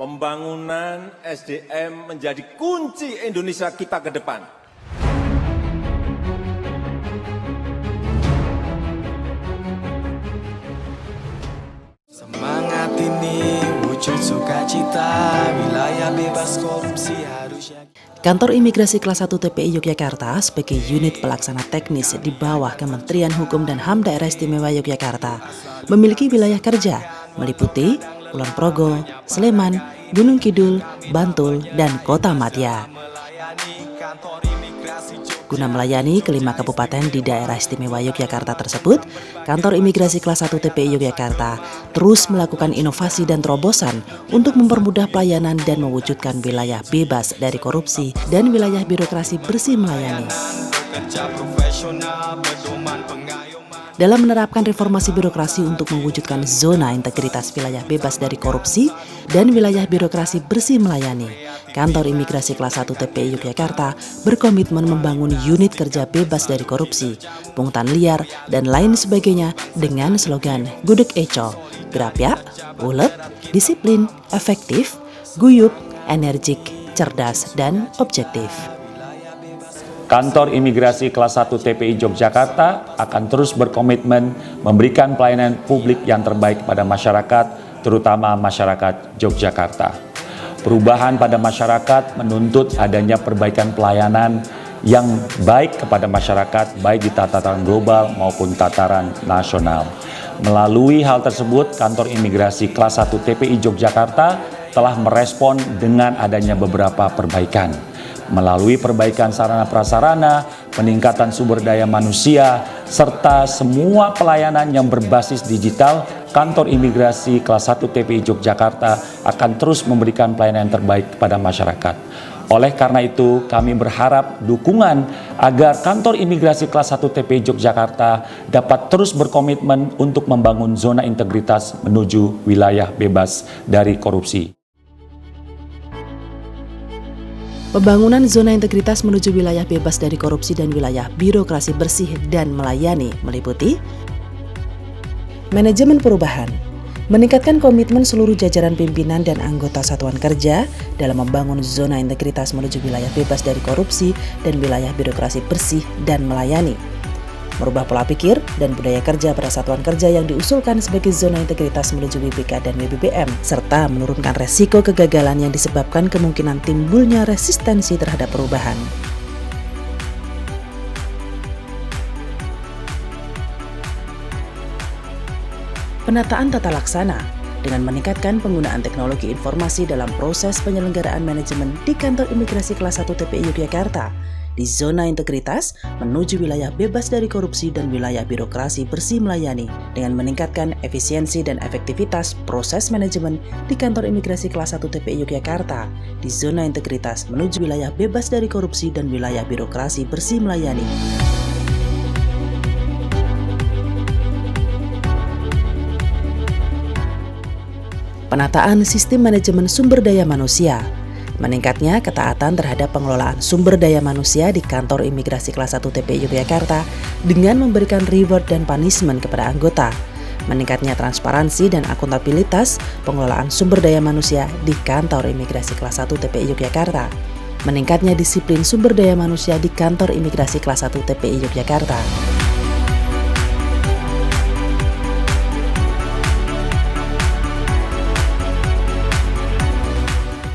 Pembangunan SDM menjadi kunci Indonesia kita ke depan. Semangat ini wujud sukacita, wilayah bebas korupsi harusnya. Kantor Imigrasi Kelas 1 TPI Yogyakarta sebagai unit pelaksana teknis di bawah Kementerian Hukum dan HAM Daerah Istimewa Yogyakarta memiliki wilayah kerja meliputi Kulon Progo, Sleman, Gunung Kidul, Bantul, dan Kota Madia. Guna melayani kelima kabupaten di daerah istimewa Yogyakarta tersebut, Kantor Imigrasi Kelas 1 TPI Yogyakarta terus melakukan inovasi dan terobosan untuk mempermudah pelayanan dan mewujudkan wilayah bebas dari korupsi dan wilayah birokrasi bersih melayani. Dalam menerapkan reformasi birokrasi untuk mewujudkan zona integritas wilayah bebas dari korupsi dan wilayah birokrasi bersih melayani, Kantor Imigrasi Kelas 1 TPI Yogyakarta berkomitmen membangun unit kerja bebas dari korupsi, pungutan liar, dan lain sebagainya dengan slogan Gudeg Eco, Grapyak, Ulet, Disiplin, Efektif, Guyup, Energik, Cerdas, dan Objektif. Kantor Imigrasi Kelas 1 TPI Yogyakarta akan terus berkomitmen memberikan pelayanan publik yang terbaik pada masyarakat, terutama masyarakat Yogyakarta. Perubahan pada masyarakat menuntut adanya perbaikan pelayanan yang baik kepada masyarakat, baik di tataran global maupun tataran nasional. Melalui hal tersebut, Kantor Imigrasi Kelas 1 TPI Yogyakarta telah merespon dengan adanya beberapa perbaikan. Melalui perbaikan sarana prasarana, peningkatan sumber daya manusia, serta semua pelayanan yang berbasis digital, Kantor Imigrasi Kelas 1 TPI Yogyakarta akan terus memberikan pelayanan yang terbaik kepada masyarakat. Oleh karena itu, kami berharap dukungan agar Kantor Imigrasi Kelas 1 TPI Yogyakarta dapat terus berkomitmen untuk membangun zona integritas menuju wilayah bebas dari korupsi. Pembangunan zona integritas menuju wilayah bebas dari korupsi dan wilayah birokrasi bersih dan melayani meliputi manajemen perubahan, meningkatkan komitmen seluruh jajaran pimpinan dan anggota satuan kerja dalam membangun zona integritas menuju wilayah bebas dari korupsi dan wilayah birokrasi bersih dan melayani, merubah pola pikir dan budaya kerja pada satuan kerja yang diusulkan sebagai zona integritas menuju WBK dan WBBM, serta menurunkan resiko kegagalan yang disebabkan kemungkinan timbulnya resistensi terhadap perubahan. Penataan tata laksana dengan meningkatkan penggunaan teknologi informasi dalam proses penyelenggaraan manajemen di Kantor Imigrasi Kelas 1 TPI Yogyakarta di zona integritas menuju wilayah bebas dari korupsi dan wilayah birokrasi bersih melayani dengan meningkatkan efisiensi dan efektivitas proses manajemen di Kantor Imigrasi Kelas 1 TPI Yogyakarta di zona integritas menuju wilayah bebas dari korupsi dan wilayah birokrasi bersih melayani. Penataan sistem manajemen sumber daya manusia, meningkatnya ketaatan terhadap pengelolaan sumber daya manusia di Kantor Imigrasi Kelas 1 TPI Yogyakarta dengan memberikan reward dan punishment kepada anggota, meningkatnya transparansi dan akuntabilitas pengelolaan sumber daya manusia di Kantor Imigrasi Kelas 1 TPI Yogyakarta, meningkatnya disiplin sumber daya manusia di Kantor Imigrasi Kelas 1 TPI Yogyakarta.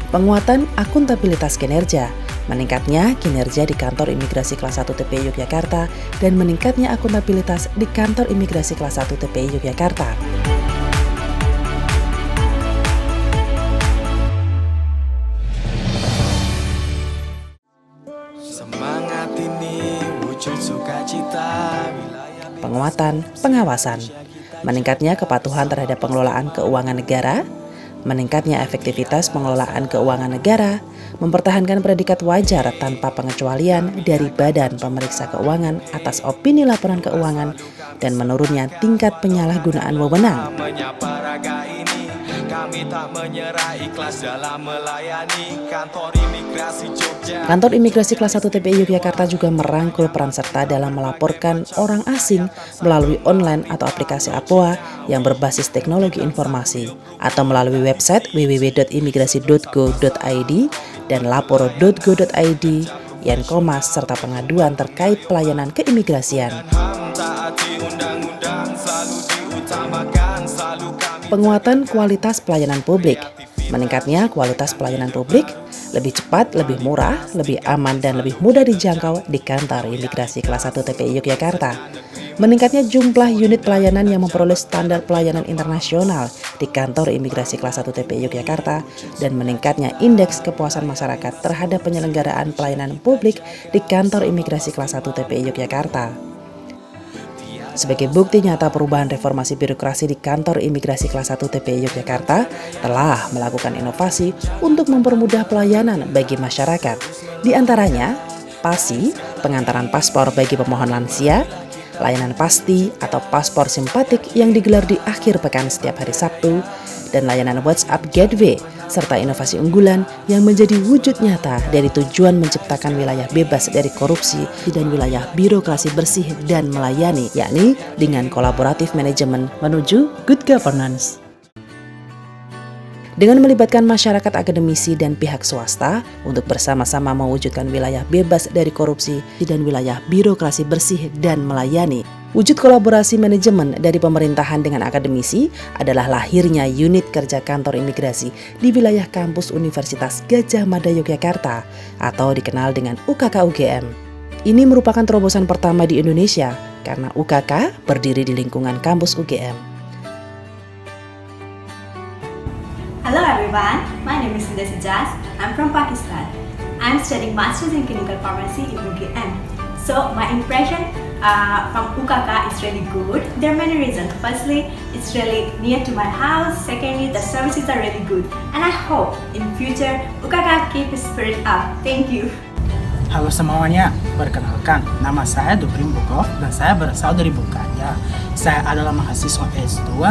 Penguatan akuntabilitas kinerja, meningkatnya kinerja di Kantor Imigrasi Kelas 1 TPI Yogyakarta, dan meningkatnya akuntabilitas di Kantor Imigrasi Kelas 1 TPI Yogyakarta. Semangat ini wujud sukacita, Penguatan pengawasan, meningkatnya kepatuhan terhadap pengelolaan keuangan negara, meningkatnya efektivitas pengelolaan keuangan negara, mempertahankan predikat wajar tanpa pengecualian dari Badan Pemeriksa Keuangan atas opini laporan keuangan, dan menurunnya tingkat penyalahgunaan wewenang. Kami tak menyerah, ikhlas dalam melayani kantor imigrasi Jogja. Kantor Imigrasi Kelas 1 TPI Yogyakarta juga merangkul peran serta dalam melaporkan orang asing melalui online atau aplikasi APOA yang berbasis teknologi informasi atau melalui website www.imigrasi.go.id dan lapor.go.id, Yankomas, serta pengaduan terkait pelayanan keimigrasian. Penguatan kualitas pelayanan publik. Meningkatnya kualitas pelayanan publik, lebih cepat, lebih murah, lebih aman, dan lebih mudah dijangkau di kantor Imigrasi Kelas 1 TPI Yogyakarta. Meningkatnya jumlah unit pelayanan yang memperoleh standar pelayanan internasional di kantor Imigrasi Kelas 1 TPI Yogyakarta, dan meningkatnya indeks kepuasan masyarakat terhadap penyelenggaraan pelayanan publik di kantor Imigrasi Kelas 1 TPI Yogyakarta. Sebagai bukti nyata perubahan reformasi birokrasi di kantor Imigrasi Kelas 1 TPI Yogyakarta telah melakukan inovasi untuk mempermudah pelayanan bagi masyarakat. Di antaranya, PASI, pengantaran paspor bagi pemohon lansia, layanan pasti atau paspor simpatik yang digelar di akhir pekan setiap hari Sabtu, dan layanan WhatsApp Gateway, serta inovasi unggulan yang menjadi wujud nyata dari tujuan menciptakan wilayah bebas dari korupsi dan wilayah birokrasi bersih dan melayani, yakni dengan kolaboratif manajemen menuju good governance. Dengan melibatkan masyarakat, akademisi, dan pihak swasta untuk bersama-sama mewujudkan wilayah bebas dari korupsi dan wilayah birokrasi bersih dan melayani. Wujud kolaborasi manajemen dari pemerintahan dengan akademisi adalah lahirnya unit kerja kantor imigrasi di wilayah kampus Universitas Gadjah Mada Yogyakarta atau dikenal dengan UKK UGM. Ini merupakan terobosan pertama di Indonesia karena UKK berdiri di lingkungan kampus UGM. Hello everyone, my name is Indah Sijaz. I'm from Pakistan. I'm studying Masters in Clinical Pharmacy in UGM. So my impression from UKK is really good. There are many reasons. Firstly, it's really near to my house. Secondly, the services are really good. And I hope in future UKK keep its spirit up. Thank you. Halo semuanya, perkenalkan, nama saya Duprim Bukov dan saya berasal dari Bulgaria. Saya adalah mahasiswa S2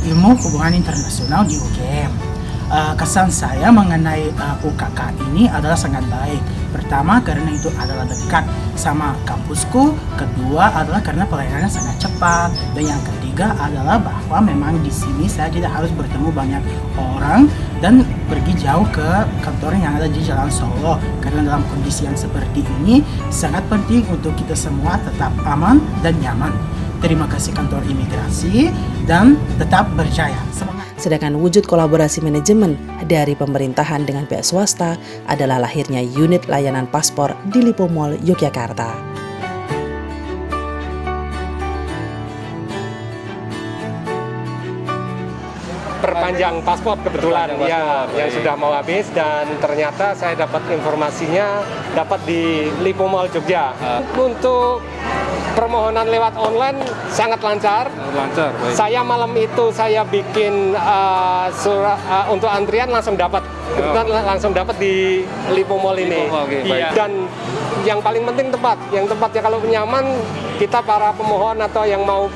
Ilmu Hubungan Internasional di UGM. Kesan saya mengenai UKK ini adalah sangat baik. Pertama, karena itu adalah dekat sama kampusku. Kedua adalah karena pelayanannya sangat cepat. Dan yang ketiga adalah bahwa memang di sini saya tidak harus bertemu banyak orang dan pergi jauh ke kantor yang ada di Jalan Solo. Karena dalam kondisi yang seperti ini sangat penting untuk kita semua tetap aman dan nyaman. Terima kasih kantor imigrasi dan tetap berjaya. Semangat. Sedangkan wujud kolaborasi manajemen dari pemerintahan dengan pihak swasta adalah lahirnya unit layanan paspor di Lipo Mall, Yogyakarta. Perpanjang paspor kebetulan yang sudah mau habis, dan ternyata saya dapat informasinya dapat di Lipo Mall Jogja. Untuk permohonan lewat online sangat lancar. Baik. Saya malam itu saya bikin surat untuk antrian langsung dapat. Langsung dapat di Lipo Mall ini. Iya. Dan yang paling penting tempat. Yang tempatnya kalau nyaman, kita para pemohon atau yang mau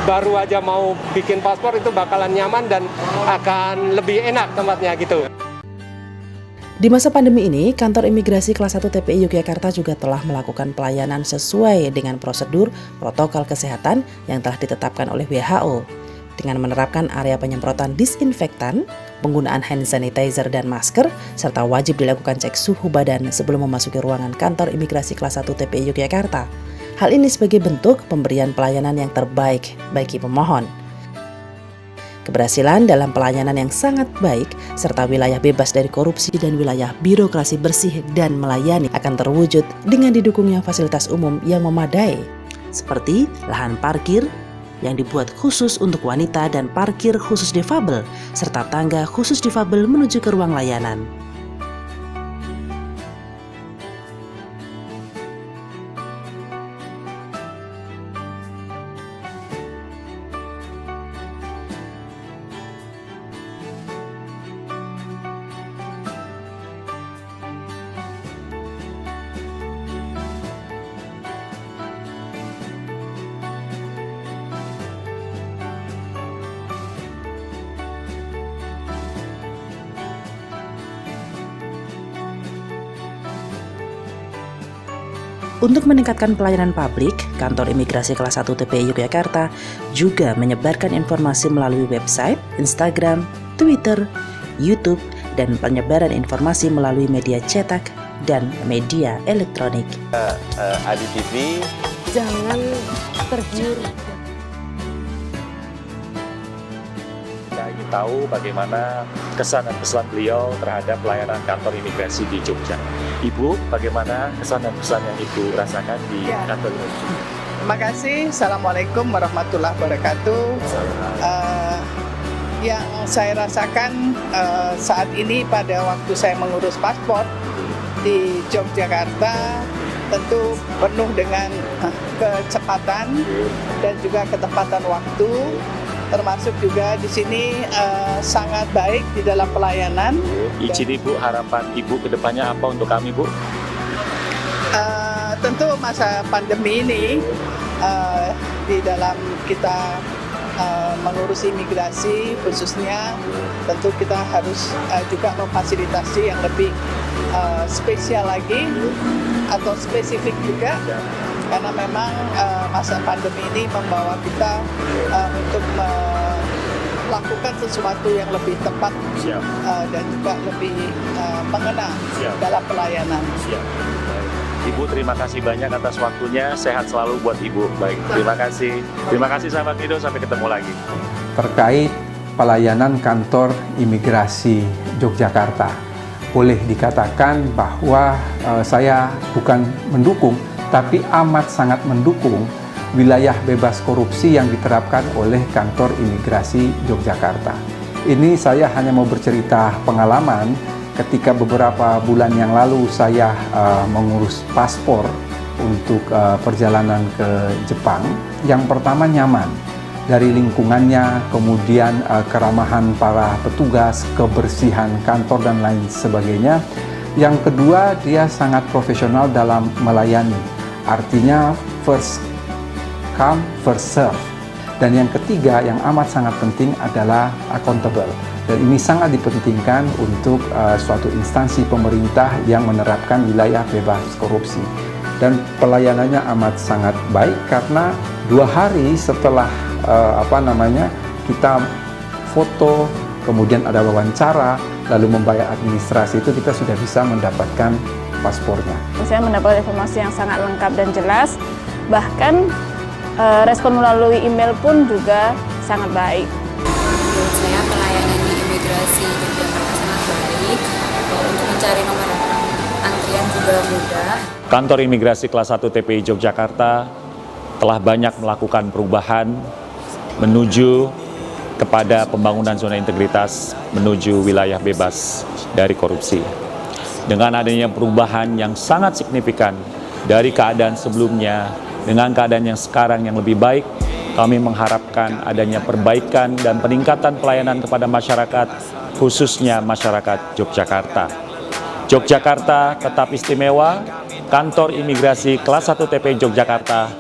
baru aja mau bikin paspor itu bakalan nyaman dan akan lebih enak tempatnya gitu. Di masa pandemi ini, kantor Imigrasi Kelas 1 TPI Yogyakarta juga telah melakukan pelayanan sesuai dengan prosedur protokol kesehatan yang telah ditetapkan oleh WHO. Dengan menerapkan area penyemprotan disinfektan, penggunaan hand sanitizer dan masker, serta wajib dilakukan cek suhu badan sebelum memasuki ruangan kantor Imigrasi Kelas 1 TPI Yogyakarta. Hal ini sebagai bentuk pemberian pelayanan yang terbaik bagi pemohon. Keberhasilan dalam pelayanan yang sangat baik, serta wilayah bebas dari korupsi dan wilayah birokrasi bersih dan melayani akan terwujud dengan didukungnya fasilitas umum yang memadai, seperti lahan parkir yang dibuat khusus untuk wanita dan parkir khusus difabel, serta tangga khusus difabel menuju ke ruang layanan. Untuk meningkatkan pelayanan publik, Kantor Imigrasi Kelas 1 TPI Yogyakarta juga menyebarkan informasi melalui website, Instagram, Twitter, YouTube, dan penyebaran informasi melalui media cetak dan media elektronik. Adi TV, Jangan tergiur. kita ingin tahu bagaimana kesan dan pesan beliau terhadap pelayanan kantor imigrasi di Jogja. Ibu, bagaimana kesan dan pesan yang Ibu rasakan di kantor imigrasi? Terima kasih. Assalamualaikum warahmatullahi wabarakatuh. Yang saya rasakan saat ini pada waktu saya mengurus paspor di Yogyakarta tentu penuh dengan kecepatan dan juga ketepatan waktu, termasuk juga di sini sangat baik di dalam pelayanan. Izin Ibu, harapan Ibu ke depannya apa untuk kami, Bu? Tentu masa pandemi ini di dalam kita mengurus imigrasi khususnya, tentu kita harus juga memfasilitasi yang lebih spesial lagi atau spesifik juga, karena memang masa pandemi ini membawa kita untuk melakukan sesuatu yang lebih tepat dan juga lebih mengena dalam pelayanan. Ibu, terima kasih banyak atas waktunya. Sehat selalu buat Ibu. Baik, terima kasih. Terima kasih sahabat Mido, sampai ketemu lagi. Terkait pelayanan kantor imigrasi Yogyakarta, boleh dikatakan bahwa saya bukan mendukung, tapi amat sangat mendukung wilayah bebas korupsi yang diterapkan oleh kantor imigrasi Yogyakarta. Ini saya hanya mau bercerita pengalaman ketika beberapa bulan yang lalu saya mengurus paspor untuk perjalanan ke Jepang. Yang pertama, nyaman dari lingkungannya, kemudian keramahan para petugas, kebersihan kantor dan lain sebagainya. Yang kedua, dia sangat profesional dalam melayani, artinya first come first serve. Dan yang ketiga yang amat sangat penting adalah accountable. Dan ini sangat dipentingkan untuk suatu instansi pemerintah yang menerapkan wilayah bebas korupsi. Dan pelayanannya amat sangat baik karena 2 hari setelah kita foto, kemudian ada wawancara, lalu membayar administrasi, itu kita sudah bisa mendapatkan paspornya. Saya mendapat informasi yang sangat lengkap dan jelas, bahkan respon melalui email pun juga sangat baik. Menurut saya pelayanan di imigrasi Yogyakarta sangat baik. Untuk mencari nomor antrian juga mudah. Kantor Imigrasi Kelas 1 TPI Yogyakarta telah banyak melakukan perubahan menuju kepada pembangunan zona integritas menuju wilayah bebas dari korupsi. Dengan adanya perubahan yang sangat signifikan dari keadaan sebelumnya dengan keadaan yang sekarang yang lebih baik, kami mengharapkan adanya perbaikan dan peningkatan pelayanan kepada masyarakat, khususnya masyarakat Yogyakarta. Yogyakarta tetap istimewa, Kantor Imigrasi Kelas 1 TPI Yogyakarta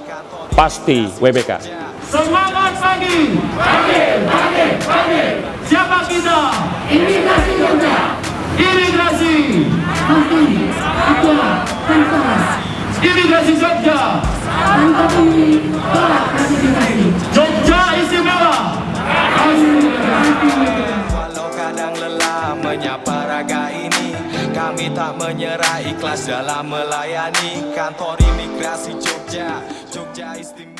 pasti WBK. Semangat pagi! Pagi! Siapa kita? Imigrasi Jogja! Imigrasi! Pasti adalah kantor. Imigrasi Jogja! Kantor ini tolak gratifikasi. Jogja istimewa! Walau kadang lelah menyapa raga ini, kami tak menyerah, ikhlas dalam melayani. Kantor Imigrasi Jogja, Jogja istimewa.